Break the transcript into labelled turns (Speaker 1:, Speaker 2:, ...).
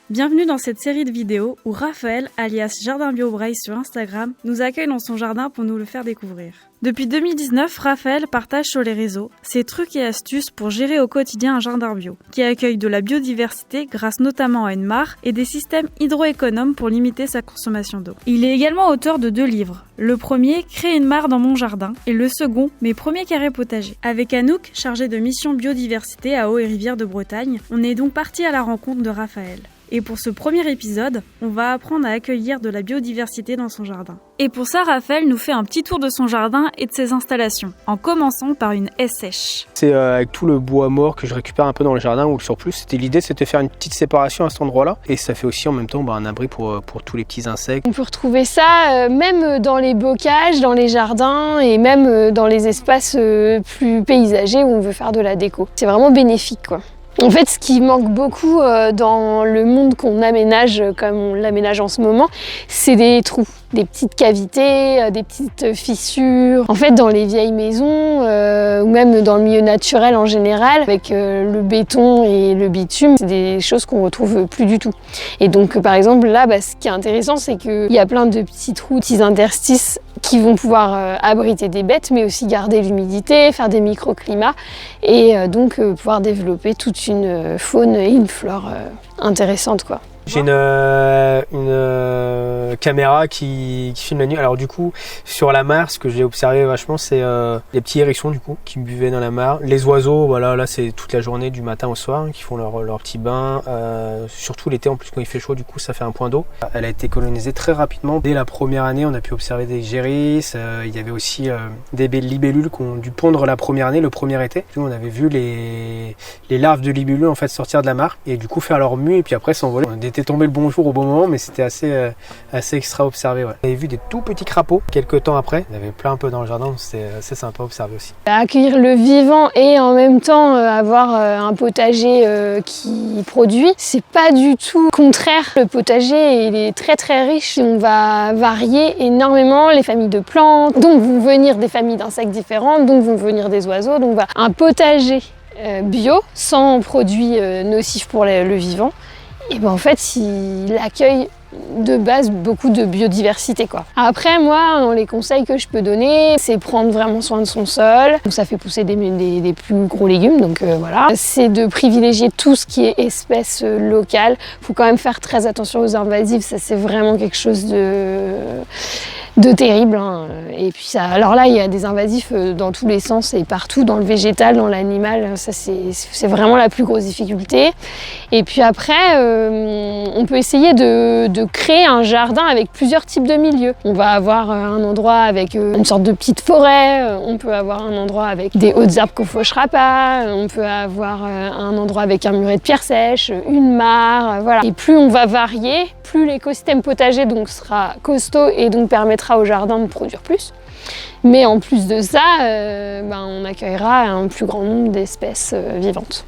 Speaker 1: Bienvenue dans cette série de vidéos où Raphaël, alias Jardin Bio Braille sur Instagram, nous accueille dans son jardin pour nous le faire découvrir. Depuis 2019, Raphaël partage sur les réseaux ses trucs et astuces pour gérer au quotidien un jardin bio, qui accueille de la biodiversité grâce notamment à une mare et des systèmes hydroéconomes pour limiter sa consommation d'eau. Il est également auteur de 2 livres. Le premier, Créer une mare dans mon jardin, et le second, Mes premiers carrés potagers. Avec Anouk, chargé de mission biodiversité à Eaux et Rivières de Bretagne, on est donc parti à la rencontre de Raphaël. Et pour ce premier épisode, on va apprendre à accueillir de la biodiversité dans son jardin. Et pour ça, Raphaël nous fait un petit tour de son jardin et de ses installations, en commençant par une haie sèche.
Speaker 2: C'est avec tout le bois mort que je récupère un peu dans le jardin ou le surplus. L'idée, c'était de faire une petite séparation à cet endroit-là. Et ça fait aussi en même temps un abri pour tous les petits insectes.
Speaker 3: On peut retrouver ça même dans les bocages, dans les jardins et même dans les espaces plus paysagers où on veut faire de la déco. C'est vraiment bénéfique, quoi. En fait, ce qui manque beaucoup dans le monde qu'on aménage, comme on l'aménage en ce moment, c'est des trous, des petites cavités, des petites fissures. En fait, dans les vieilles maisons, ou même dans le milieu naturel en général, avec le béton et le bitume, c'est des choses qu'on retrouve plus du tout. Et donc, par exemple, là, ce qui est intéressant, c'est qu'il y a plein de petits trous, petits interstices qui vont pouvoir abriter des bêtes, mais aussi garder l'humidité, faire des microclimats et donc pouvoir développer toute une faune et une flore intéressante, quoi.
Speaker 2: J'ai une caméra qui filme la nuit. Alors du coup, sur la mare, ce que j'ai observé vachement, c'est les petits hérissons du coup qui buvaient dans la mare. Les oiseaux, voilà, là c'est toute la journée du matin au soir qui font leur petit bain. Surtout l'été en plus quand il fait chaud, du coup ça fait un point d'eau. Elle a été colonisée très rapidement. Dès la première année, on a pu observer des gérisses. Il y avait aussi des libellules qui ont dû pondre la première année, le premier été. Nous, on avait vu les larves de libellules en fait sortir de la mare et du coup faire leur mue et puis après s'envoler. On était tombé le bon jour au bon moment, mais c'était assez extra à observer. Ouais. On avait vu des tout petits crapauds quelques temps après. Il y avait plein un peu dans le jardin, c'était assez sympa à observer aussi.
Speaker 3: Accueillir le vivant et en même temps avoir un potager qui produit, c'est pas du tout contraire. Le potager, il est très très riche. On va varier énormément les familles de plantes, donc vont venir des familles d'insectes différentes, donc vont venir des oiseaux. Donc un potager bio, sans produits nocifs pour le vivant, et en fait, il accueille de base beaucoup de biodiversité, quoi. Après, moi, les conseils que je peux donner, c'est prendre vraiment soin de son sol. Ça fait pousser des plus gros légumes, donc voilà. C'est de privilégier tout ce qui est espèces locales. Il faut quand même faire très attention aux invasives, ça c'est vraiment quelque chose de terrible, hein. Et puis ça, alors là, il y a des invasifs dans tous les sens et partout, dans le végétal, dans l'animal. Ça, c'est vraiment la plus grosse difficulté. Et puis après, on peut essayer de créer un jardin avec plusieurs types de milieux. On va avoir un endroit avec une sorte de petite forêt, on peut avoir un endroit avec des hautes herbes qu'on fauchera pas, on peut avoir un endroit avec un muret de pierre sèche, une mare, voilà. Et plus on va varier, plus l'écosystème potager donc sera costaud et donc permettra au jardin de produire plus. Mais en plus de ça, on accueillera un plus grand nombre d'espèces vivantes.